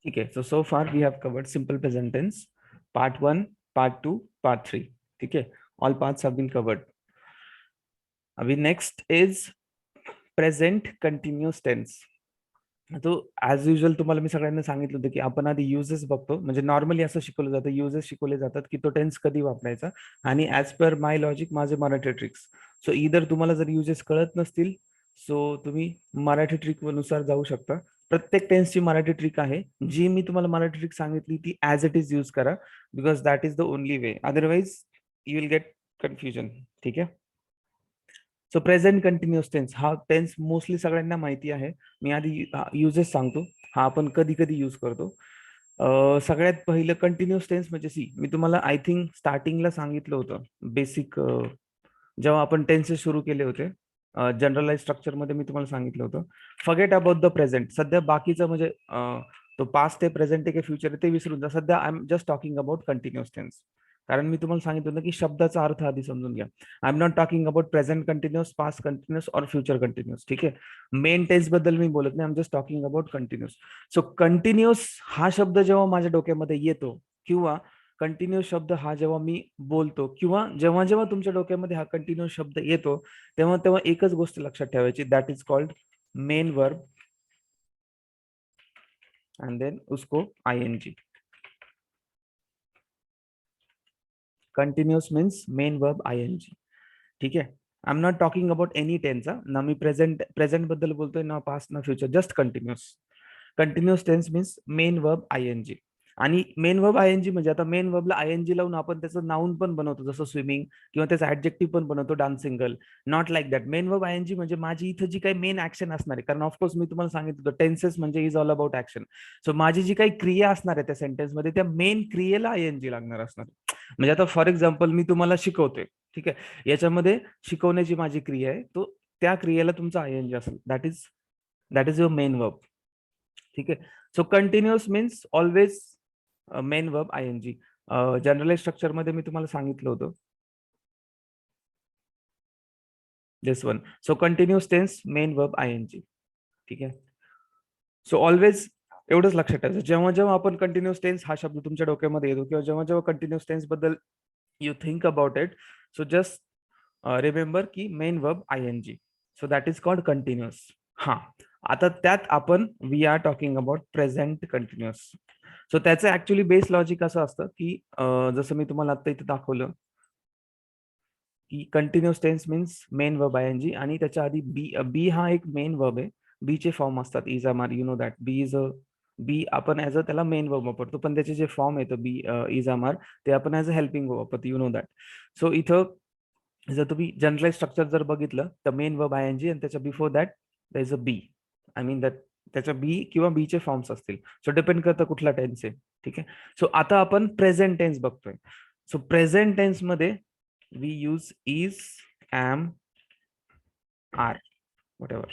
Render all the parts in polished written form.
ठीक है. So far we have covered simple present tense part 1, part 2, part 3. ठीक है. All parts have been covered. अभी next is present continuous tense. तो as usual तुम्हाला मी सगळ्यांना सांगितलं होतं की आपण आधी युजेस बघतो. म्हणजे नॉर्मली असं शिकवलं जातं, युजेस शिकवले जातात की तो टेन्स कधी वापरायचा. आणि ऍज पर माय लॉजिक माझे मराठी ट्रिक्स. सो इधर तुम्हाला जर युजेस कळत नसतील सो तुम्ही मराठी ट्रिक नुसार जाऊ शकता. प्रत्येक टेन्सची मराठी ट्रिक आहे. जी मी तुम्हाला मराठी ट्रिक सांगितली ती ऍज इट इज यूज करा, because that is the only way. Otherwise you will get confusion. ठीक आहे. सो प्रेझेंट कंटिन्युअस टेन्स हा टेन्स मोस्टली सगळ्यांना माहिती आहे. मी आधी युजेस सांगतो. हा आपण कधी कधी यूज करतो. सगळ्यात पहिलं कंटिन्युअस टेन्स म्हणजे सी, मी तुम्हाला आय थिंक स्टार्टिंगला सांगितलं होतं बेसिक, जेव्हा आपण टेन्सेस सुरू केले होते जनरलाइज स्ट्रक्चर मध्ये, मी तुम्हाला सांगितलं होतं फॉरगेट अबाउट द प्रेझेंट. सध्या बाकीचं म्हणजे तो पास्ट आहे, प्रेझेंट आहे की फ्युचर आहे ते विसरून जा. सध्या I am just talking about continuous tense. कारण मी तुम्हाला सांगितलं होतं की शब्दाचा अर्थ आधी समजून घ्या. I am not talking about present continuous, past continuous और फ्युचर कंटिन्युअस. ठीक आहे. मेन टेन्स बद्दल मी बोलत नाही, I am just talking about continuous. So continuous हा शब्द जेव्हा माझ्या डोक्यामध्ये येतो, किंवा कंटिन्युअस शब्द हा जेव्हा मी बोलतो, किंवा जेव्हा जेव्हा तुमच्या डोक्यामध्ये हा कंटिन्युअस शब्द येतो, तेव्हा तेव्हा एकच गोष्ट लक्षात ठेवायची, that is called main verb and then उसको ING. Continuous means main verb ING. ठीक आहे. I am not talking about any tense. ना मी प्रेझेंट बद्दल बोलतोय, ना पास्ट, ना future, just continuous. Continuous tense means main verb ING. आणि मेन वर्ब आयएनजी म्हणजे आता मेन वर्बला आयएनजी लावून आपण त्याचं नाऊन पण बनवतो, जसं स्विमिंग, किंवा त्याचं ऍडजेक्टिव्ह पण बनवतो dancing girl. Not like that. Main verb आयएनजी म्हणजे माझी इथं जी काही मेन ऍक्शन असणार आहे, कारण ऑफकोर्स मी तुम्हाला सांगितलं होतं टेन्सेस म्हणजे is all about action. So माझी जी काही क्रिया असणार आहे त्या सेंटेन्समध्ये, त्या मेन क्रियेला आयएनजी लागणार असणार. म्हणजे आता फॉर एक्झाम्पल मी तुम्हाला शिकवतोय, ठीक आहे, याच्यामध्ये शिकवण्याची माझी क्रिया आहे, तो त्या क्रियेला तुमचा आयएनजी असेल. That is your main verb. ठीक आहे. So continuous means always main verb ING. Generalize structure मध्ये मी तुम्हाला सांगितलं होतं this one. So continuous tense main verb ING. ठीक आहे. सो ऑलवेज एवढंच लक्षात ठेवायचं, जेव्हा जेव्हा आपण कंटिन्युअस टेन्स हा शब्द तुमच्या डोक्यामध्ये येतो, किंवा जेव्हा जेव्हा कंटिन्युअस टेन्स बद्दल you think about it, so just remember की main verb ING. So that is called continuous. हा. आता त्यात आपण we are talking about present continuous. So त्याचं ऍक्च्युली बेस लॉजिक असं असतं की जसं मी तुम्हाला आता इथे दाखवलं की continuous tense means main verb ING, आणि त्याच्या आधी बी हा एक मेन वर्ब आहे. बी चे फॉर्म असतात is are, you know that. Be is a, be आपण ऍज अ त्याला मेन वर्ब वापरतो, पण त्याचे जे फॉर्म येतं बी इज आर, ते आपण ऍज अ हेल्पिंग वर्ब वापरतो, यू नो दॅट. सो इथं जर तुम्ही जनरलाइज स्ट्रक्चर जर बघितलं तर मेन वर्ब आयएनजी, आणि त्याच्या before that there is a B. I mean that त्याच्या बी किंवा बी चे फॉर्म्स असतील. सो डिपेंड करतं कुठला टेन्स आहे. ठीक आहे. सो आता आपण प्रेझेंट टेन्स बघतोय. सो प्रेझेंट टेन्स मध्ये we use is, am, are, whatever.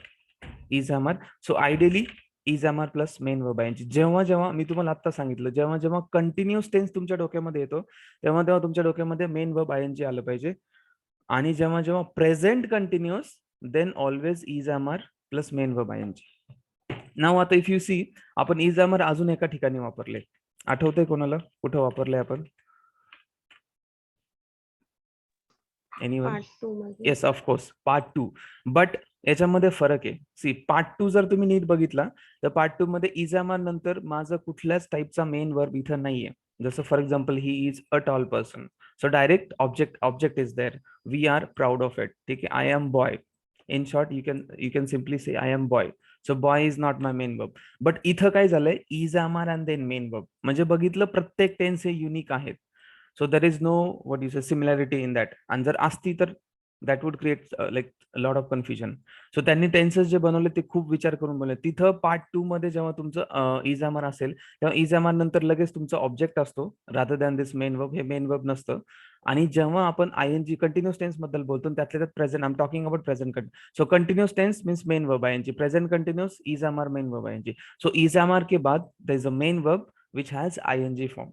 Is am are. So ideally is am are plus main verb ING. जेव्हा जेव्हा मी तुम्हाला आता सांगितलं, जेव्हा जेव्हा कंटिन्युअस टेन्स तुमच्या डोक्यामध्ये येतो, तेव्हा तेव्हा तुमच्या डोक्यामध्ये मेन वर्ब आयएनजी आलं पाहिजे. आणि जेव्हा जेव्हा present continuous, then always is am are plus main verb ING. नाव आता इफ यू सी, आपण इज एम आर अजून एका ठिकाणी वापरले. आठवतंय कोणाला कुठं वापरलंय आपण? एनीवन? पार्ट 2 मध्ये. Yes, of course part 2. बट याच्यामध्ये फरक आहे. सी, पार्ट 2 जर तुम्ही नीट बघितला तर पार्ट 2 मध्ये इज एम आर नंतर माझं कुठल्याच टाईपचा मेन वर्ब इथं नाहीये. जसं for example he is a tall person. So direct object is there. We are proud of it. ठीक आहे. I am boy. In short you can simply say I am boy. So boy is not my main verb. But इथं काय झालंय, is am are and then main verb. म्हणजे बघितलं प्रत्येक tense हे unique आहेत. So there is no what you say similarity in that. आणि जर असती तर that would create like lot of confusion. So त्यांनी टेन्सेस जे बनवले ते खूप विचार करून बनवले. तिथं पार्ट 2 मध्ये जेव्हा तुमचं इज एम आर असेल, तेव्हा इज एम आर नंतर लगेच तुमचा ऑब्जेक्ट असतो, रादर दॅन दिस मेन वर्ब. हे मेन वर्ब नसतं. आणि जेव्हा आपण आयएनजी कंटिन्युअस टेन्स बद्दल बोलतो, त्यातल्या त्यात present, I am talking about present continuous. So continuous tense means main verb ING, present continuous is am are main verb ING. So is am are के बाद there is a main verb which has ING form.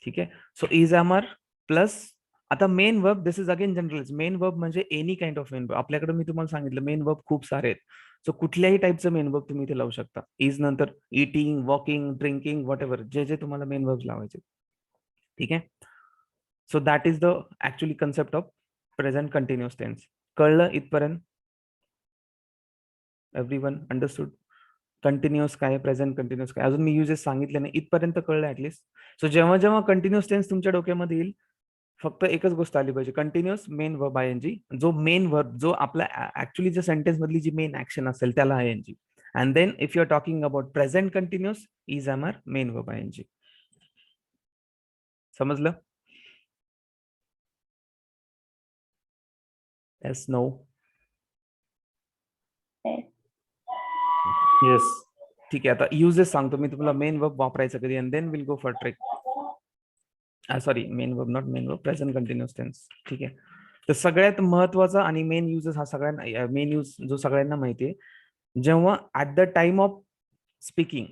ठीक आहे. So is am are plus आता main verb. This is again general. Main verb म्हणजे any kind of main verb. आपल्याकडे मी तुम्हाला सांगितलं मेन वर्ब खूप सारे आहेत. सो कुठल्याही टाईपचं मेन वर्ब तुम्ही इथे लावू शकता. इज नंतर eating, walking, drinking, whatever, जे जे तुम्हाला मेन वर्ब लावायचे. ठीक आहे. So that is the actually concept of present continuous tense. कळलं इथपर्यंत? Everyone understood? कंटिन्युअस काय, प्रेझेंट कंटिन्युअस काय, अजून मी युजेस सांगितले नाही, इथपर्यंत कळलं ऍटलीस्ट. सो जेव्हा जेव्हा कंटिन्युअस टेन्स तुमच्या डोक्यामध्ये येईल, फक्त एकच गोष्ट आली पाहिजे, कंटिन्युअस मेन वर्ब आयएनजी. जो मेन वर्ब, जो आपला ऍक्च्युअली ज्या सेंटेन्स मधली जी मेन ऍक्शन असेल त्याला ING. And then if you are talking about present continuous, is am are main verb ING. समजलं? Yes, no? येस. ठीक आहे, आता युजेस सांगतो मी तुम्हाला मेन वर्ब वापरायचं कधी, and then will go for trick. Sorry, main verb not main verb, present continuous tense. ठीक आहे. तर सगळ्यात महत्वाचा आणि मेन युजेस हा सगळ्यांना, मेन यूज जो सगळ्यांना माहिती आहे, जेव्हा at the time of speaking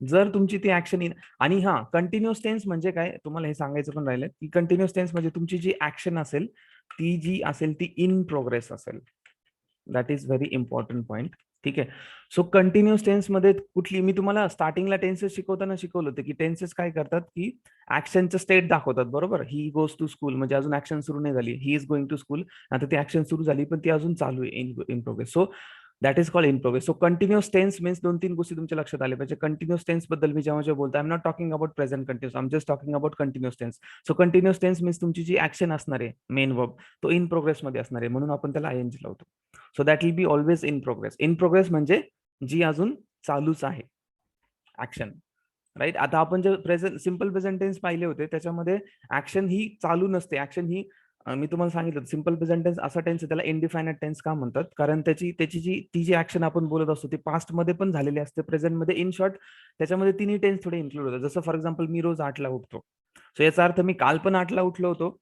जर तुमची ती ऍक्शन इन, आणि हा कंटिन्युअस टेन्स म्हणजे काय तुम्हाला हे सांगायचं पण राहिलं की कंटिन्युअस टेन्स म्हणजे तुमची जी ऍक्शन असेल ती जी असेल ती इन प्रोग्रेस असेल. That is very important point. ठीक आहे. सो कंटिन्युअस टेन्स मध्ये कुठली, मी तुम्हाला स्टार्टिंगला टेन्सेस शिकवताना शिकवलं होतं की टेन्सेस काय करतात की ऍक्शनचं स्टेट दाखवतात. बरोबर, ही गोज टू स्कूल म्हणजे अजून ऍक्शन सुरू नाही झाली, he is going to school, आता ती ऍक्शन सुरू झाली पण ती अजून चालू आहे, in progress. So that is called in progress. So continuous tense means दोन तीन गोष्टी तुमच्या लक्षात आल्या पाहिजे. कंटिन्युअस टेन्स बद्दल मी जेव्हा जेव्हा बोलतो, I am not talking about present continuous, I am just talking about continuous tense. So continuous tense means तुमची जी ऍक्शन असणार आहे मेन वर्ब तो इन प्रोग्रेस मध्ये असणार आहे, म्हणून आपण त्याला आयएनजी लावतो. So that will be always in progress. In progress म्हणजे जी अजून चालूच आहे ऍक्शन. राईट. आता आपण जे प्रेझेंट सिंपल प्रेझेंट टेन्स पाहिले होते त्याच्यामध्ये ऍक्शन ही चालू नसते. ऍक्शन ही मी तुम्हाला सांगितलं सिंपल प्रेझेंट टेन्स असा टेन्स त्याला इनडिफायनेट टेन्स का म्हणतात, कारण त्याची जी ऍक्शन आपण बोलत असतो ती पास्ट मध्ये पण झालेली असते, प्रेझेंट मध्ये. इन शॉर्ट त्याच्यामध्ये तिन्ही टेन्स थोडे इन्क्लूड होतात. जसं फॉर एक्झाम्पल मी रोज 8ला उठतो, सो याचा अर्थ मी काल पण 8ला उठलो होतो,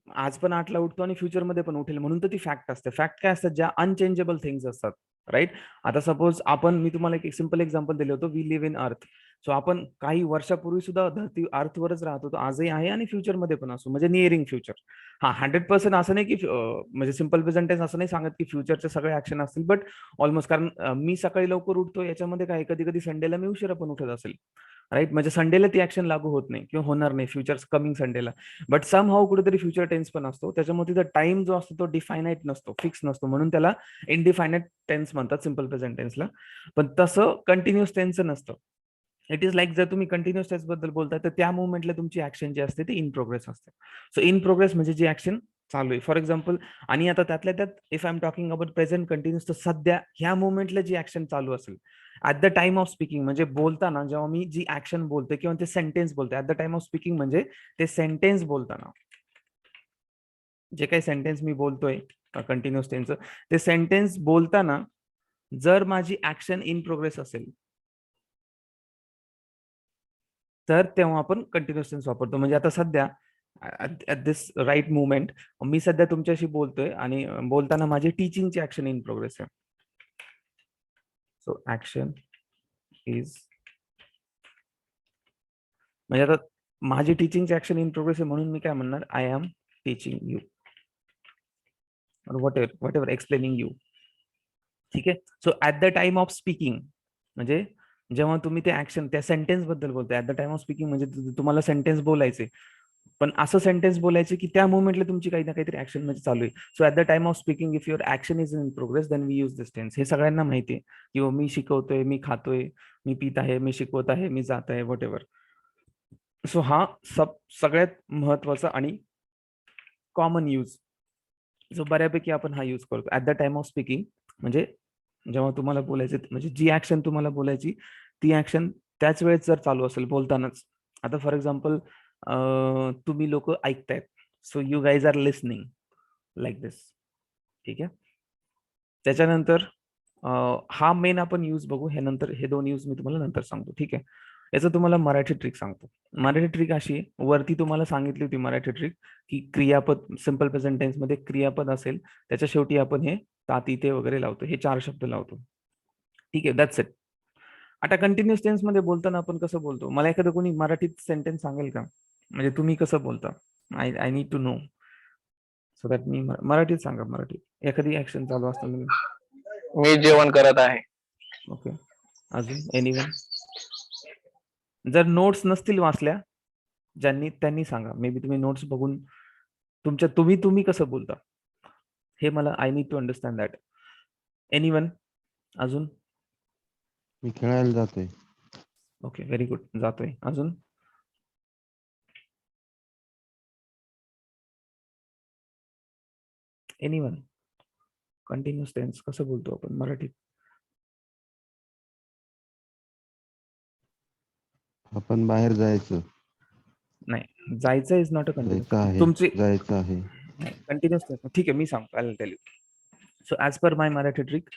आज पण 8ला उठतो आणि फ्युचरमध्ये पण उठेल, म्हणून तर ती फॅक्ट असते. फॅक्ट काय असतात, ज्या अनचेंजेबल थिंग्स असतात. राईट. आता सपोज आपण, मी तुम्हाला एक सिंपल एक्झाम्पल दिलं होतं, वी लिव्ह इन अर्थ. सो आपण काही वर्षापूर्वी सुद्धा धरती अर्थवरच राहत होतो, आजही आहे आणि फ्युचरमध्ये पण असू, म्हणजे नियरिंग फ्युचर. हा 100% असं नाही की म्हणजे सिंपल प्रेझेंट टेन्स असं नाही सांगत की फ्युचरचे सगळे ऍक्शन असतील, बट ऑलमोस्ट. कारण मी सकाळी लवकर उठतो याच्यामध्ये काय, कधी कधी संडेला मी उशिरा पण उठत असेल. राईट. म्हणजे संडेला ती ऍक्शन लागू होत नाही किंवा होणार नाही फ्युचर कमिंग संडेला, बट सम हाऊ कुठेतरी फ्युचर टेन्स पण असतो, त्याच्यामध्ये तिथं टाइम जो असतो तो डिफायनाईट नसतो, फिक्स नसतो, म्हणून त्याला इनडिफायनाईट टेन्स म्हणतात सिंपल प्रेझेंट टेन्सला. पण तसं कंटिन्युअस टेन्सचं नसतं. इट इज लाईक जर तुम्ही कंटिन्युअस टेन्स बद्दल बोलताय तर त्या मुवमेंटला तुमची ऍक्शन जी असते ती इन प्रोग्रेस असते. सो इन प्रोग्रेस म्हणजे जी ऍक्शन चालू आहे, फॉर एक्झाम्पल. आणि आता त्यातल्या त्यात if I am talking about present continuous, तर सध्या ह्या मुवमेंटला जी ऍक्शन चालू असेल at the time of speaking, म्हणजे बोलताना जेव्हा मी जी ऍक्शन बोलतोय किंवा ते सेंटेन्स बोलतोय, at the time of speaking म्हणजे ते सेंटेन्स बोलताना, जे काही सेंटेन्स मी बोलतोय कंटिन्युअस टेन्सचं, ते सेंटेन्स बोलताना जर माझी ऍक्शन इन प्रोग्रेस असेल तर तेव्हा आपण कंटिन्युअस टेन्स वापरतो. म्हणजे आता सध्या ऍट दिस राईट मुवमेंट मी सध्या तुमच्याशी बोलतोय आणि बोलताना माझी टीचिंगची ऍक्शन इन प्रोग्रेस आहे. सो ऍक्शन इज, म्हणजे आता माझी टीचिंगची ऍक्शन इन प्रोग्रेस आहे, म्हणून मी काय म्हणणार, I am teaching you, what ever explaining you. ठीक आहे. So at the time of speaking म्हणजे जेव्हा तुम्ही ते ऍक्शन त्या सेंटेन्स बद्दल बोलताय, at the time of speaking म्हणजे तुम्हाला सेंटेन्स बोलायचे, पण असं सेंटेन्स बोलायचे की त्या मुवमेंटला तुमची काही ना काहीतरी ऍक्शन म्हणजे चालू आहे. So at the time of speaking if your action is in progress then we use this tense. हे सगळ्यांना माहिती आहे किंवा मी शिकवतोय, मी खातोय, मी पित आहे, मी शिकवत आहे, मी जात आहे, व्हॉट एव्हर. सो हा सगळ्यात महत्वाचा आणि कॉमन यूज जो बऱ्यापैकी आपण हा यूज करतो at the time of speaking. म्हणजे जेव्हा तुम्हाला बोलायचं, म्हणजे जी ऍक्शन तुम्हाला बोलायची ती ऍक्शन त्याच वेळेस जर चालू असेल बोलतानाच. आता फॉर एक्झाम्पल तुम्ही लोक ऐकतायत, so you guys are listening like this. ठीक आहे. त्याच्यानंतर हा मेन आपण यूज बघू, हे नंतर, हे दोन यूज मी तुम्हाला नंतर सांगतो. ठीक आहे. याचं तुम्हाला मराठी ट्रिक सांगतो. मराठी ट्रिक अशी आहे, वरती तुम्हाला सांगितली होती मराठी ट्रिक की क्रियापद सिंपल प्रेझेंट टेन्स मध्ये क्रियापद असेल त्याच्या शेवटी आपण हे तात, इथे वगैरे लावतो, हे 4 शब्द लावतो. ठीक आहे, दॅट्स इट. आता कंटिन्युअस टेन्स मध्ये बोलताना आपण कसं बोलतो, मला एखादं कोणी मराठीत सेंटेन्स सांगेल का, म्हणजे तुम्ही कसं बोलता? I need to know, so that मी मराठीत सांगा. मराठीत एखादी ऍक्शन चालू असताना मी जेवण करत आहे. ओके, अजून एनीवन? जर नोट्स नसतील वाचल्या ज्यांनी, त्यांनी सांगा. मे बी तुम्ही नोट्स बघून तुमच्या तुम्ही तुम्ही कसं बोलता हे मला, I need to understand that. Anyone? अजून? मी खेळायला जातोय. ओके, व्हेरी गुड, जातोय. अजून? एनीवन? कंटिन्यूस टेन्स कसं बोलतो आपण मराठीत? आपण बाहेर जायचं. नाही, जायचं इज नॉट अ कंटिन्यूस. जायचं आहे. तुमची जायचं आहे. कंटिन्यूस टेन्स, ठीक आहे, मी सांगतो, I will tell you. So as per my Marathi trick,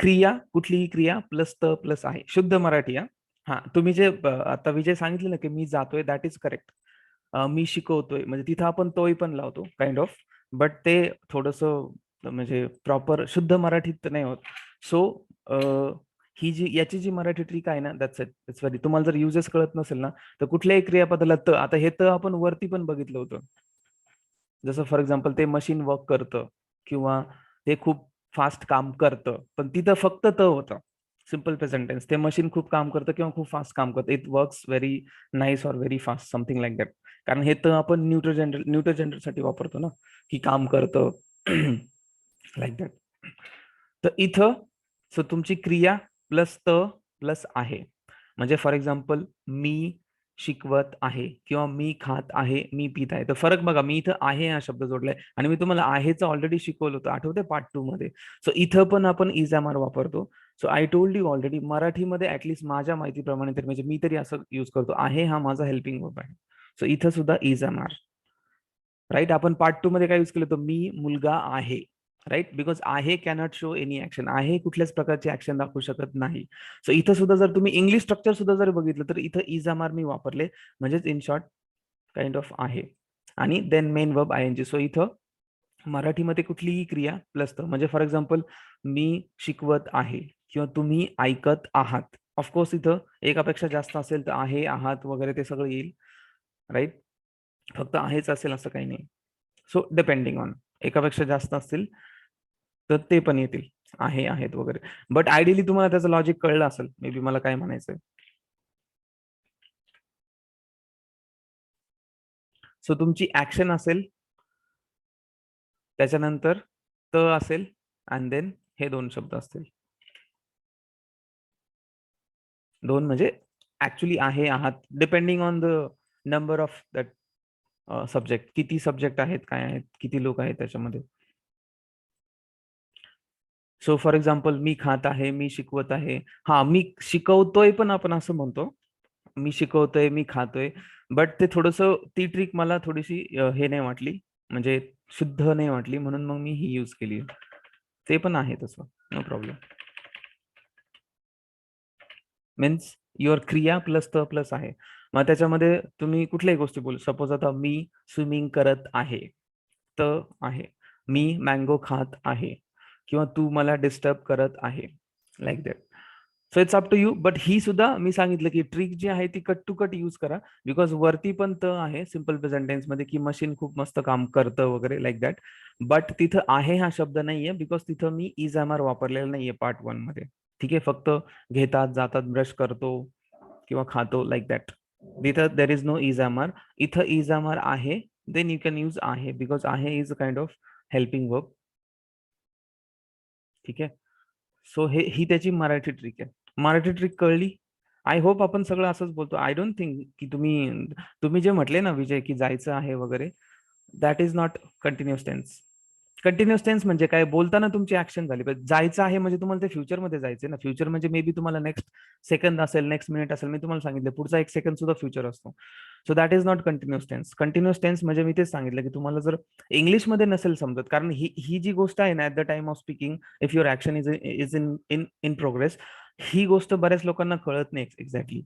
क्रिया, कुठलीही क्रिया प्लस त प्लस आहे, शुद्ध मराठी. हा, तुम्ही जे आता विजय सांगितलं ना की मी जातोय, दॅट इज करेक्ट. मी शिकवतोय म्हणजे तिथं आपण तोय पण लावतो काइंड ऑफ, बट ते थोडस म्हणजे प्रॉपर शुद्ध मराठीत नाही होत. सो ही जी याची जी मराठी ट्रिक आहे ना, दॅट्स इट, इट्स व्हेरी. तुम्हाला जर युजेस कळत नसेल ना, तर कुठल्याही क्रियापदाला त, आता हे त आपण वरती पण बघितलं होतं, जसं फॉर एक्झाम्पल ते मशीन वर्क करतं किंवा ते खूप फास्ट काम करतं, पण तिथं फक्त त होतं. सिम्पल प्रेझेंट टेन्स, ते मशीन खूप काम करतं किंवा खूप फास्ट काम करतं, it works very nice or very fast, something like that. कारण हे तर आपण न्यूटर जनरल साठी वापरतो ना, की काम करतं लाईक दॅट. तर इथं सो तुमची क्रिया प्लस त प्लस आहे, म्हणजे फॉर एक्झाम्पल मी शिकवत आहे किंवा मी खात आहे, मी पित आहे. तर फरक बघा, मी इथं आहे हा शब्द जोडलाय आणि मी तुम्हाला आहेचं ऑलरेडी शिकवलं होतं, आठवते पार्ट 2 मध्ये. सो इथं पण आपण इज एम आर वापरतो. So I told you already, मराठीमध्ये ऍटलीस्ट माझ्या माहितीप्रमाणे तरी, म्हणजे मी तरी असं युज करतो, आहे हा माझा हेल्पिंग वर्ब आहे. सो इथं सुद्धा इज एम आर, राईट. आपण पार्ट 2 मध्ये काय युज केलं होतं, मी मुलगा आहे, राईट, बिकॉज आहे कॅनॉट शो एनी ऍक्शन, आहे कुठल्याच प्रकारची ऍक्शन दाखवू शकत नाही. सो इथं सुद्धा जर तुम्ही इंग्लिश स्ट्रक्चर सुद्धा जर बघितलं तर इथं इज एम आर मी वापरले, म्हणजेच इन शॉर्ट काइंड ऑफ आहे, आणि then main verb I N G. So इथं मराठीमध्ये कुठलीही क्रिया प्लस तर, म्हणजे फॉर एक्झाम्पल मी शिकवत आहे किंवा तुम्ही ऐकत आहात, ऑफकोर्स इथं एकापेक्षा जास्त असेल तर आहे, आहात वगैरे ते सगळं येईल, राईट. फक्त आहेच असेल असं काही नाही. सो डिपेंडिंग ऑन, एकापेक्षा जास्त असतील तर ते पण येतील, आहे, आहेत वगैरे. बट आयडियली तुम्हाला त्याचं लॉजिक कळलं असेल मे बी, मला काय म्हणायचंय. सो तुमची ऍक्शन असेल, त्याच्यानंतर त असेल, अँड देन हे दोन शब्द असतील. दोन म्हणजे ऍक्च्युली आहे, आहात, depending on the number of that subject, किती सब्जेक्ट आहेत, काय आहेत, किती लोक आहेत त्याच्यामध्ये. सो फॉर एक्झाम्पल मी खात आहे, मी शिकवत आहे, हा मी शिकवतोय पण आपण असं म्हणतो, मी शिकवतोय, मी खातोय, बट ते थोडस, ती ट्रिक मला थोडीशी हे नाही वाटली, म्हणजे शुद्ध नाही वाटली, म्हणून मग मी ही यूज केली. ते पण आहे तसं, नो प्रॉब्लेम. मीन्स युअर क्रिया प्लस त प्लस आहे, मग त्याच्यामध्ये तुम्ही कुठल्याही गोष्टी बोलू. सपोज आता मी स्विमिंग करत आहे, त आहे, मी मँगो खात आहे किंवा तू मला डिस्टर्ब करत आहे, like that. So it's up to you. But ही सुद्धा मी सांगितलं की ट्रिक जी आहे ती कट टू कट यूज करा, बिकॉज वरती पण त आहे सिम्पल प्रेझेंट टेन्स मध्ये, की मशीन खूप मस्त काम करतं वगैरे लाईक दॅट. बट तिथं आहे हा शब्द नाहीये, बिकॉज तिथं मी इज एम आर वापरलेला नाहीये पार्ट 1 मध्ये. ठीक आहे, फक्त घेतात, जातात, ब्रश करतो किंवा खातो लाईक दॅट. तिथं there is no is am are. इथं इज एम आर आहे, देन यू कॅन यूज आहे, बिकॉज आहे is a kind of helping verb. ठीक आहे, सो ही त्याची मराठी ट्रिक आहे. मराठी ट्रिक कळली? आय होप आपण सगळं असंच बोलतो. आय डोंट थिंक की तुम्ही तुम्ही जे म्हटले ना विजय की जायचं आहे वगैरे, that is not continuous tense. Continuous tense म्हणजे काय, बोलताना तुमची ऍक्शन झाली पाहिजे. जायचं आहे म्हणजे तुम्हाला ते फ्युचरमध्ये जायचं ना, फ्युचर म्हणजे मे बी तुम्हाला नेक्स्ट सेकंद असेल, नेक्स्ट मिनिट असेल, मी तुम्हाला सांगितलं पुढचा एक सेकंद सुद्धा फ्युचर असतो. So that is not continuous tense. Continuous tense म्हणजे मी तेच सांगितलं की तुम्हाला जर इंग्लिशमध्ये नसेल समजत, कारण ही जी गोष्ट आहे ना, at the time of speaking if your action is in progress, ही गोष्ट बऱ्याच लोकांना कळत नाही एक्झॅक्टली,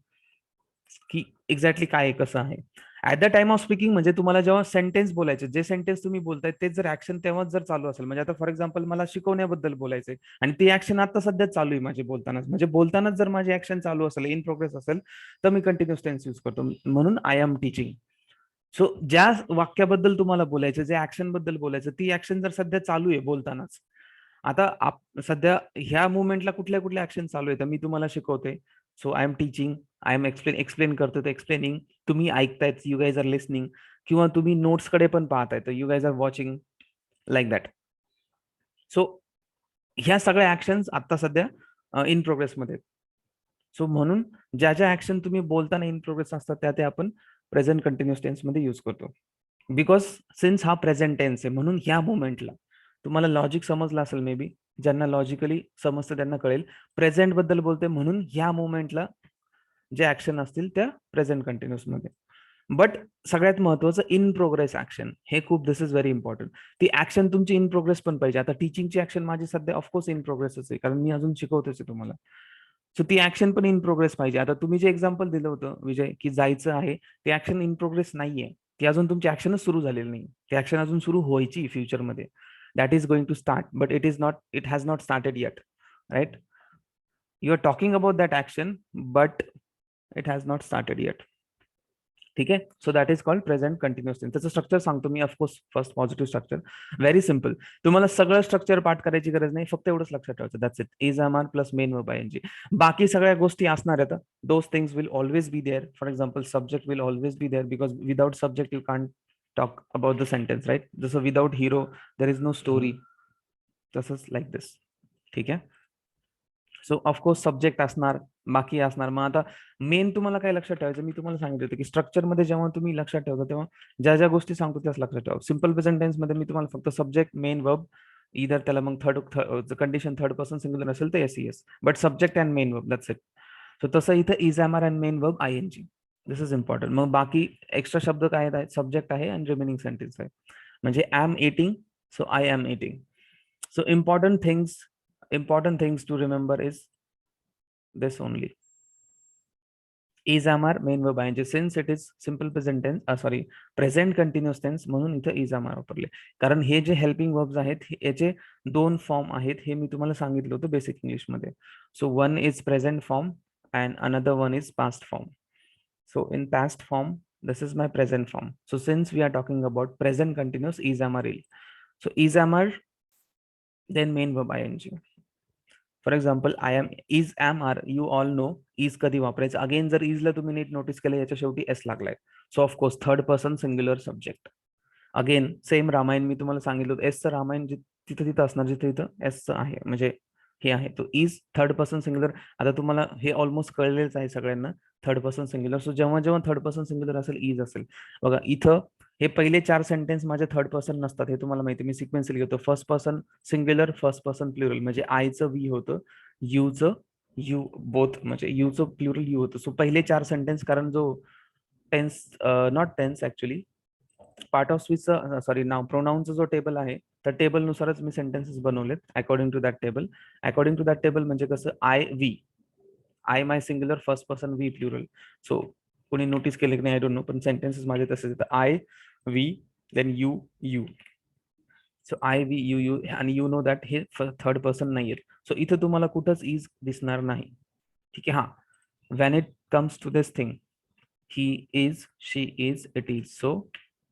की एक्झॅक्टली काय आहे, कसं आहे. At the time of speaking म्हणजे तुम्हाला जेव्हा सेंटेन्स बोलायचे, जे सेंटेन्स तुम्ही बोलताय तेच जर ऍक्शन तेव्हाच जर चालू असेल, म्हणजे आता फॉर एक्झाम्पल मला शिकवण्याबद्दल बोलायचंय आणि ती ऍक्शन आता सध्या चालू आहे माझी बोलतानाच, म्हणजे बोलतानाच जर माझी ऍक्शन चालू असेल, इन प्रोग्रेस असेल, तर मी कंटिन्युअस टेन्स यूज करतो, म्हणून आय एम टीचिंग. सो ज्या वाक्याबद्दल तुम्हाला बोलायचं, जे ऍक्शन बद्दल बोलायचं, ती ऍक्शन जर सध्या चालू आहे बोलतानाच, आता सध्या ह्या मुवमेंटला कुठल्या कुठल्या ऍक्शन चालू आहे तर मी तुम्हाला शिकवते. So I am teaching, I am explain करतो तर एक्सप्लेनिंग, तुम्ही ऐकतायत, यू गाईज आर लिसनिंग, किंवा तुम्ही नोट्स कडे पण पाहताय तर you guys are watching, like that. So ह्या सगळ्या ऍक्शन्स आता सध्या इन प्रोग्रेस मध्ये. सो म्हणून ज्या ज्या ऍक्शन तुम्ही बोलताना इन प्रोग्रेस असतात त्या ते आपण प्रेझेंट कंटिन्युअस टेन्स मध्ये युज करतो. बिकॉज सिन्स हा प्रेझेंट टेन्स आहे म्हणून ह्या मोमेंटला तुम्हाला लॉजिक समजलं असेल मे बी, ज्यांना लॉजिकली समजतं त्यांना कळेल. प्रेझेंट बद्दल बोलते म्हणून ह्या मोमेंटला जे ऍक्शन असतील त्या प्रेझेंट कंटिन्युअस मध्ये. बट सगळ्यात महत्वाचं इन प्रोग्रेस ऍक्शन, हे खूप, दिस इज व्हेरी इम्पॉर्टंट. ती ऍक्शन तुमची इन प्रोग्रेस पण पाहिजे. आता टीचिंगची ऍक्शन माझी सध्या ऑफकोर्स इन प्रोग्रेसच आहे कारण मी अजून शिकवतोच आहे तुम्हाला. सो ती ऍक्शन पण इन प्रोग्रेस पाहिजे. आता तुम्ही जे एक्झाम्पल दिलं होतं विजय की जायचं आहे, ते ऍक्शन इन प्रोग्रेस नाहीये. ती अजून तुमची ऍक्शनच सुरू झालेली नाही. ती ऍक्शन अजून सुरू व्हायची फ्युचरमध्ये. That is going to start but it is not, it has not started yet, right. You are talking about that action but it has not started yet. ठीक आहे. So that is called present continuous tense. त्याचं structure सांगतो मी, of course first positive structure, very simple. तुम्हाला सगळं structure पाठ करायची गरज नाही, फक्त एवढंच लक्षात ठेवायचं, that's it. Is am are plus main verb ING. बाकी सगळ्या गोष्टी असणार आहेत. Those things will always be there. For example subject will always be there because without subject you can't talk about the sentence, right. जसं without hero there is no story, तसंच like this. ठीक आहे. So of course subject असणार, बाकी असणार. मग आता main तुम्हाला काय लक्षात ठेवायचं, मी तुम्हाला सांगितलं होतं की स्ट्रक्चर मध्ये जेव्हा तुम्ही लक्षात ठेवता तेव्हा ज्या ज्या गोष्टी सांगतो त्याच लक्षात ठेवा. सिम्पल प्रेझेंट टेन्स मध्ये मी तुम्हाला फक्त सब्जेक्ट, मेन, वर्ब, इधर त्याला मग third condition third person singular असेल तर s s, but subject and main verb, that's it. So तसं इथं is am are and main verb I N G, this is important. मग बाकी एक्स्ट्रा शब्द काय आहेत, सब्जेक्ट आहे आणि रिमेनिंग सेंटेन्स आहे. म्हणजे am eating, so I am eating. So important things to remember is this only. Is amar main verb ing, since it is simple present tense, present continuous tense, म्हणून इथे is amar वापरले. कारण हे जे helping verbs आहेत याचे दोन form आहेत, हे मी तुम्हाला सांगितलं होतं बेसिक इंग्लिश मध्ये. So one is present form and another one is past form. So in past form this is my present form. So since we are talking about present continuous, is amar il. So is amar, then main verb ing. For example I am, is am are, you all know is कधी वापरायचं. Again जर इजला तुम्ही नीट notice केलं याच्या शेवटी S लागलाय. So of course third person singular subject. Again same Ramayan मी तुम्हाला सांगितलं होतं, एसचं रामायण तिथं तिथं असणार जिथं इथं एसचं आहे, म्हणजे हे आहे. तो इज थर्ड पर्सन सिंग्युलर. आता तुम्हाला हे ऑलमोस्ट कळलेलंच आहे सगळ्यांना, थर्ड पर्सन सिंग्युलर. सो जेव्हा जेव्हा थर्ड पर्सन सिंग्युलर असेल इज असेल. बघा इथं हे पहिले 4 सेंटेन्स माझे थर्ड पर्सन नसतात, हे तुम्हाला माहिती. मी सिक्वेन्शियल घेतो, first person singular, first person plural, म्हणजे आयचं वी होतं, यूचं यू, बोथ म्हणजे यूचं प्लुरल यू होतं. सो पहिले 4 सेंटेन्स, कारण जो tense, not tense actually, part of स्पीचचं, सॉरी नाव प्रोनाऊनचा जो टेबल आहे त्या टेबल नुसारच मी सेंटेन्सेस बनवलेत according to that table. According to that table म्हणजे कसं, I we, I my singular, first person we plural. So कोणी नोटीस केले की नाही आय डोंट नो, पण सेंटेन्सेस माझे तसेच येतात, I we then you you. So I we you you, आणि यू नो दॅट हे थर्ड पर्सन नाही आहेत. सो इथं तुम्हाला कुठंच इज दिसणार नाही. ठीक आहे. हा, when it comes to this thing, he is, she is, it is. So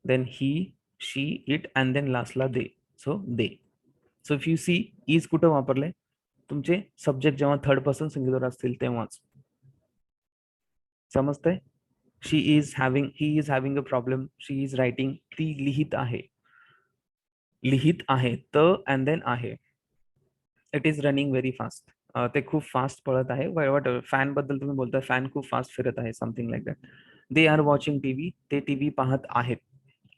then he, she, it, and then lastला they. So they. So if you see, is कुठं वापरले, तुमचे सब्जेक्ट जेव्हा थर्ड पर्सन सिंग्युलर असतील तेव्हाच. समजतंय. She is having, he is having a problem, she is writing, ती लिहित आहे, लिहित आहे, त अँड देन आहे. It is running very fast, ते खूप फास्ट पळत आहे. वॉट फॅन बद्दल तुम्ही बोलताय, फॅन खूप फास्ट फिरत आहे, something like that. They are watching TV, ते टीव्ही पाहत आहेत.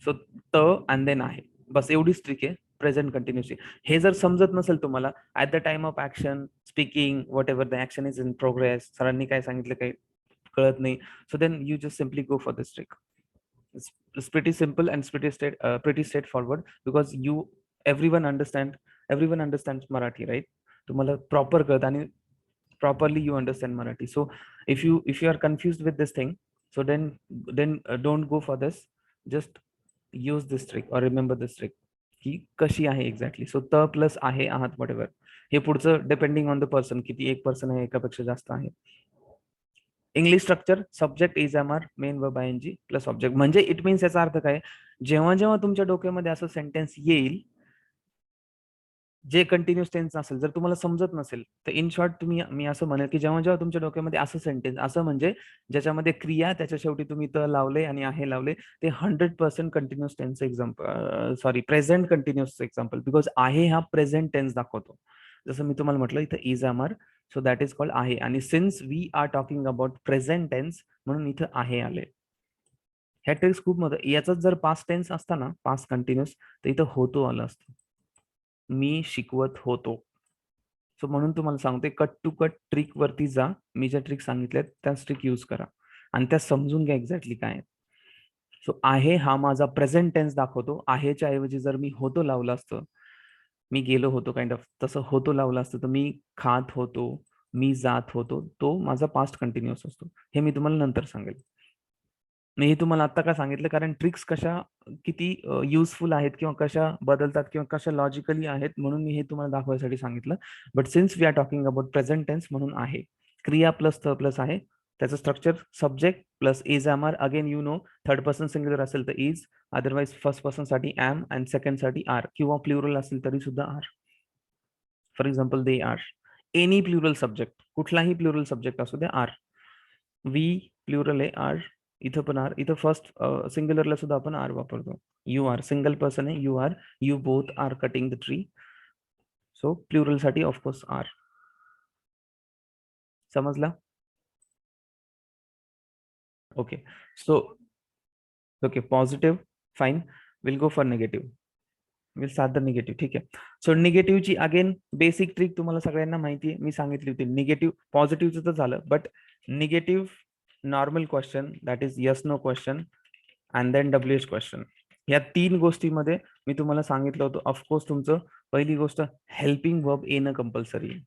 सो त अँड देन आहे, बस एवढीच ट्रिक आहे प्रेझेंट कंटिन्युअसली. हे जर समजत नसेल तुम्हाला, at the time of action, speaking, whatever the action is in progress, सरांनी काय सांगितलं काही कळत नाही, so then you just simply go for this trick. It's pretty simple and pretty straightforward because everyone understands Marathi, right? तुम्हाला proper कळत आणि properly you understand Marathi. So if you are confused with this thing, so then don't go for this. Just use this trick or remember this trick की कशी आहे exactly. So त plus आहे, आहात, what ever, हे पुढचं depending on the person, किती एक पर्सन आहे, एकापेक्षा जास्त आहे. English structure, subject is am are, main verb I N G plus object. म्हणजे इट मीन्स, याचा अर्थ काय, जेव्हा जेव्हा तुमच्या डोक्यामध्ये असं सेंटेन्स येईल जे कंटिन्युअस टेन्स असेल, जर तुम्हाला समजत नसेल तर इन शॉर्ट तुम्ही, मी असं म्हणेल की जेव्हा जेव्हा तुमच्या डोक्यामध्ये असं सेंटेन्स, असं म्हणजे ज्याच्यामध्ये क्रिया त्याच्या शेवटी तुम्ही तर लावले आणि आहे लावले, ते 100% continuous tense example, sorry present continuous example, because आहे हा प्रेझेंट टेन्स दाखवतो. जसं मी तुम्हाला म्हटलं इथं इज आमर, सो दॅट इज कॉल्ड आहे. आणि since we are talking about present tense म्हणून इथं आहे आले. ह्या ट्रिक्स खूप महत्व. याचाच जर पास्ट टेन्स असता ना, पास्ट कंटिन्युअस, तर इथं होतो आलं असतं, मी शिकवत होतो. सो म्हणून तुम्हाला सांगते, कट टू कट ट्रिक वरती जा. मी ज्या ट्रिक सांगितल्यात त्याच ट्रिक यूज करा आणि त्या समजून घ्या एक्झॅक्टली काय आहे. सो आहे हा माझा प्रेझेंट टेन्स दाखवतो. आहेच्या ऐवजी जर मी होतो लावलं असतं, मी गेलो होतो काइंड ऑफ, तसं होतो लावलं असतं तर मी खात होतो, मी जात होतो, तो माझा पास्ट कंटिन्युअस असतो. हे मी तुम्हाला नंतर सांगेल. मी हे तुम्हाला आता का सांगितलं, कारण ट्रिक्स कशा किती युजफुल आहेत किंवा कशा बदलतात किंवा कशा लॉजिकली आहेत म्हणून मी हे तुम्हाला दाखवायसाठी सांगितलं. But since we are talking about present tense म्हणून आहे. क्रिया प्लस थ प्लस आहे, त्याचं structure subject plus is am are. Again you know, third person singular असेल तर इज, अदरवाइज फर्स्ट पर्सन साठी एम अँड सेकंड साठी आर, किंवा प्लुरल असेल तरी सुद्धा are. For example they are. Any plural subject, कुठलाही प्लुरल सब्जेक्ट असू द्या, आर. वी प्लुरल आहे, आर. इथं पण आर. इथं फर्स्ट सिंग्युलरला सुद्धा आपण आर वापरतो. यू आर सिंगल पर्सन आहे, you are, you both are cutting the tree. So plural साठी ऑफकोर्स आर. समजला? Okay. So okay, positive fine. Will go for negative. Will start the negative. ठीक आहे. So निगेटिव्हची again basic trick तुम्हाला सगळ्यांना माहिती आहे, मी सांगितली होती. निगेटिव्ह, पॉझिटिव्हचं तर झालं, but negative normal question, that is yes no question and then WH question. या तीन गोष्टीमध्ये मी तुम्हाला सांगितलं होतं, ऑफकोर्स तुमचं पहिली गोष्ट हेल्पिंग वर्ब येणं कंपल्सरी आहे.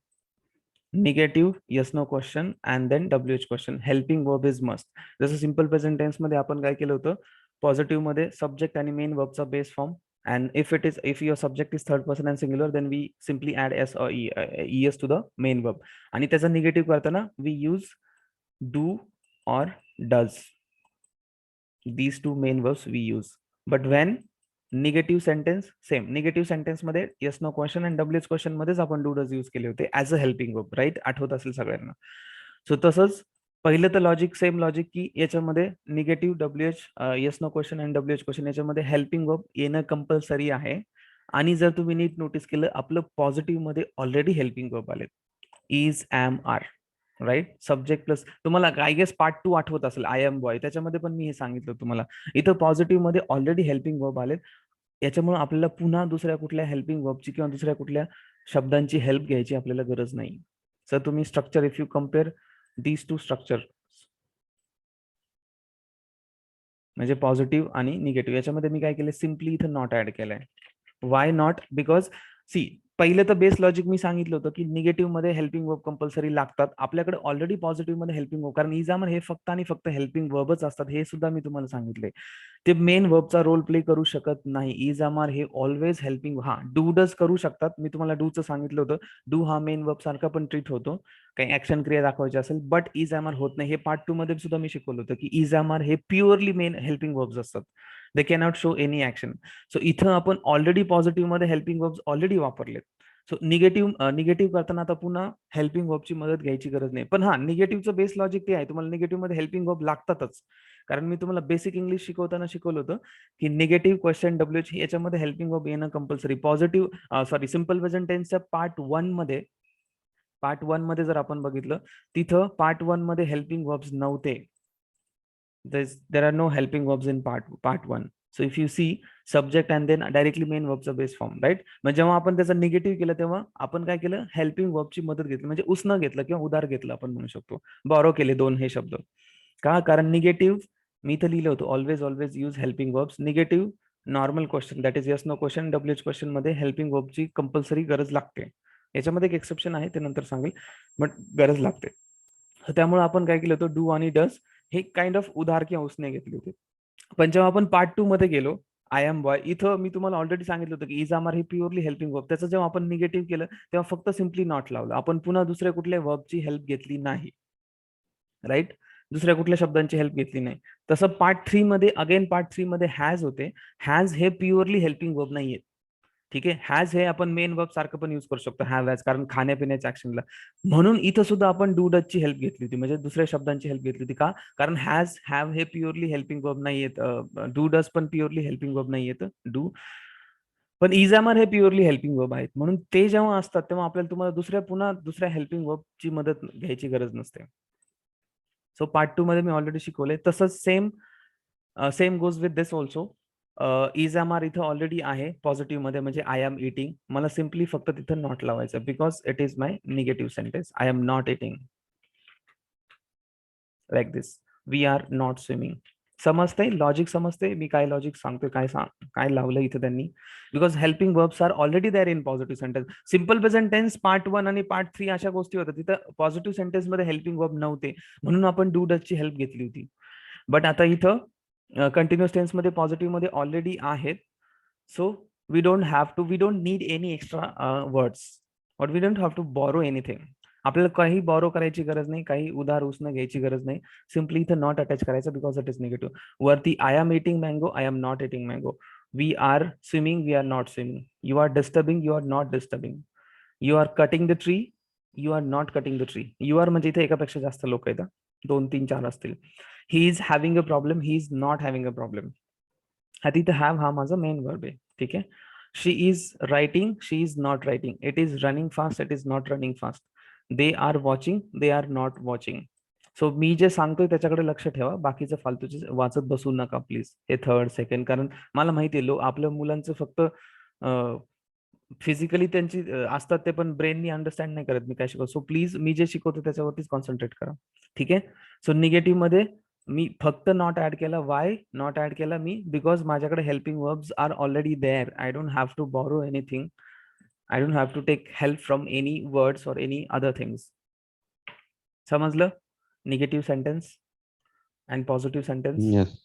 Negative, yes no question and then WH question. Helping verb is must. जसं सिम्पल प्रेझेंट टेन्स मध्ये आपण काय केलं होतं, पॉझिटिव्ह मध्ये सब्जेक्ट आणि मेन वर्बचा base form, and if your subject is third person and singular, then we simply add s or es to the main verb. आणि त्याचा निगेटिव्ह करताना we use do or does. These two main verbs we use. But when negative sentence, same negative sentence मध्ये yes no question आणि WH question मध्येच आपण do does use केले होते as a helping verb, right? आठवत असेल सगळ्यांना. So तसंच पहिलं तर लॉजिक, सेम लॉजिक, की याच्यामध्ये negative, WH, yes no question आणि डब्ल्यूएच क्वेश्चन याच्यामध्ये हेल्पिंग वर्ब येणं कंपल्सरी आहे. आणि जर तुम्ही नीट नोटीस केलं, आपलं पॉझिटिव्ह मध्ये ऑलरेडी हेल्पिंग वर्ब आले, is, am, are, right? Subject plus, तुम्हाला आय गेस पार्ट 2 आठवत असेल, आय एम बॉय, त्याच्यामध्ये पण मी हे सांगितलं तुम्हाला. इथं पॉझिटिव्ह मध्ये ऑलरेडी हेल्पिंग वर्ब आले. याच्यामुळे आपल्याला पुन्हा दुसऱ्या कुठल्या हेल्पिंग वर्बची किंवा दुसऱ्या कुठल्या शब्दांची हेल्प घ्यायची आपल्याला गरज नाही. सर तुम्ही structure, if you compare these two structure, म्हणजे पॉझिटिव्ह आणि निगेटिव्ह, याच्यामध्ये मी काय केलं, सिम्पली इथं नॉट ऍड केलंय. Why not? बिकॉज सी, पहिलं तर बेस लॉजिक मी सांगितलं होतं की निगेटिव्ह मध्ये हेल्पिंग वर्ब कंपल्सरी लागतात. आपल्याकडे ऑलरेडी पॉझिटिव्ह मध्ये हेल्पिंग वर्ब, कारण इजामर हे फक्त आणि फक्त हेल्पिंग वर्बच असतात, हे सुद्धा मी तुम्हाला सांगितले. ते मेन वर्बचा रोल प्ले करू शकत नाही. इज, आर हे ऑलवेज हेल्पिंग. हा, डू डज करू शकतात, मी तुम्हाला डूचं सांगितलं होतं. डू हा मेन वर्ब सारखा पण ट्रीट होतो, काही ऍक्शन क्रिया दाखवायची असेल, बट इज, आर होत नाही. हे पार्ट 2 मध्ये सुद्धा मी शिकवलं होतं की इज, आर हे प्युअरली मेन हेल्पिंग वर्ब्स असतात, दे cannot show any action. So इथं आपण ऑलरेडी पॉझिटिव्ह मध्ये हेल्पिंग वर्ब्स ऑलरेडी वापरलेत. सो निगेटिव्ह करताना आता पुन्हा हेल्पिंग वर्बची मदत घ्यायची गरज नाही. पण हा, निगेटिव्हचं बेस लॉजिक ते आहे, तुम्हाला निगेटिव्ह मध्ये हेल्पिंग वर्ब लागतातच. कारण मी तुम्हाला बेसिक इंग्लिश शिकवताना शिकवलं होतं की निगेटिव्ह, क्वेश्चन, डब्ल्यूएच याच्यामध्ये हेल्पिंग वर्ब येणं compulsory. Positive, sorry, simple present टेन्सच्या पार्ट 1 मध्ये जर आपण बघितलं, तिथं पार्ट 1 मध्ये हेल्पिंग वर्ब्स नव्हते. There are no helping verbs in part 1. So if you see, subject and then directly main वर्बचा बेस फॉर्म, राईट? मग जेव्हा आपण त्याचा निगेटिव्ह केलं तेव्हा आपण काय केलं, हेल्पिंग वर्बची मदत घेतली, म्हणजे उसनं घेतलं किंवा उधार घेतलं आपण म्हणू शकतो. बॉरो केले दोन हे शब्द. का? कारण निगेटिव्ह, मी इथं लिहिलं होतं, always always use helping verbs. Negative normal question, that is yes no question, WH question मध्ये हेल्पिंग वर्बची कंपल्सरी गरज लागते. याच्यामध्ये एक एक्सेप्शन आहे, ते नंतर सांगेल, बट गरज लागते. त्यामुळे आपण काय केलं होतं, डू आणि डज हे काइंड ऑफ उधार किंवा उसने घेतले होते. पण जेव्हा आपण पार्ट 2 मध्ये गेलो, आय एम बॉय, इथं मी तुम्हाला ऑलरेडी सांगितलं होतं की इज, आर हे प्युअरली हेल्पिंग वर्ब. त्याचं जेव्हा आपण निगेटिव्ह केलं तेव्हा फक्त सिम्पली नॉट लावलं, आपण पुन्हा दुसऱ्या कुठल्या वर्बची हेल्प घेतली नाही, राईट? दुसऱ्या कुठल्या शब्दांची हेल्प घेतली नाही. तसं पार्ट 3 मध्ये, अगेन पार्ट 3 मध्ये हॅज होते. हॅज हे प्युअरली हेल्पिंग वर्ब नाहीये. ठीक आहे. हॅज हे आपण मेन वर्ब सारखं पण युज करू शकतो, हॅव हॅज, कारण खाण्यापिण्याच्या ऍक्शनला. म्हणून इथं सुद्धा आपण डू डच ची हेल्प घेतली होती, म्हणजे दुसऱ्या शब्दांची हेल्प घेतली होती. का? कारण हॅज हॅव हे प्युअरली हेल्पिंग वर्ब नाही येत, डू डस पण प्युअरली हेल्पिंग वर्ब नाही येत, डू. पण इजामर हे प्युअरली हेल्पिंग वर्ब आहेत, म्हणून ते जेव्हा असतात तेव्हा आपल्याला तुम्हाला पुन्हा दुसऱ्या हेल्पिंग वर्बची मदत घ्यायची गरज नसते. सो पार्ट 2 मध्ये मी ऑलरेडी शिकवले. तसंच same goes with this also. इजामार इथं ऑलरेडी आहे पॉझिटिव्ह मध्ये, म्हणजे आय एम इटिंग. मला सिम्पली फक्त तिथं नॉट लावायचं, because it is my negative sentence. I am not eating, like this. We are not swimming. समजते लॉजिक? समजते मी काय लॉजिक सांगतोय, काय लावलं इथं त्यांनी? Because helping verbs are already there in positive sentence. Simple present tense part 1 आणि पार्ट 3 अशा गोष्टी होत्या, तिथं पॉझिटिव्ह सेंटेन्स मध्ये हेल्पिंग वर्ब नव्हते, म्हणून आपण डू डच ची हेल्प घेतली होती. बट आता इथं कंटिन्युअस टेन्स मध्ये पॉझिटिव्ह मध्ये ऑलरेडी आहेत. So we don't need any extra words, और we don't have to borrow anything. आपल्याला काही बॉरो करायची गरज नाही, काही उधार उसनं घ्यायची गरज नाही. सिम्पली इथं नॉट अटॅच करायचं, बिकॉज इट इज निगेटिव्ह. वरती I am eating mango, I am not eating mango. We are swimming, we are not swimming. You are disturbing, you are not disturbing. You are cutting the tree, you are not cutting the tree. You are म्हणजे इथे एकापेक्षा जास्त लोक आहेत, 2, 3, 4 असतील. ही is having a problem, he is not having a problem. हा तिथे have हा माझा मेन वर्ब आहे. ठीक आहे. She is writing, she is not writing. It is running fast, it is not running fast. They are watching, they are not watching. So मी जे सांगतोय त्याच्याकडे लक्ष ठेवा, बाकीचं फालतूचे वाचत बसू नका प्लीज. हे थर्ड सेकंड, कारण मला माहिती आहे आपल्या मुलांचं फक्त फिजिकली त्यांची असतात ते, पण ब्रेननी अंडरस्टँड नाही करत मी काय शिकवतो. सो प्लीज मी जे शिकवतो त्याच्यावरतीच कॉन्सन्ट्रेट करा. ठीक आहे. सो निगेटिव्ह मध्ये मी फक्त नॉट ऍड केला. वाय नॉट ऍड केला मी? बिकॉज माझ्याकडे helping verbs are already there. I don't have to borrow anything. I don't have to take help from any words और एनी अदर थिंग्स. समजलं? Negative sentence and positive sentence. Yes.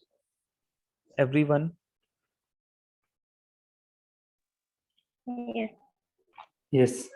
Everyone? Yes. Yes.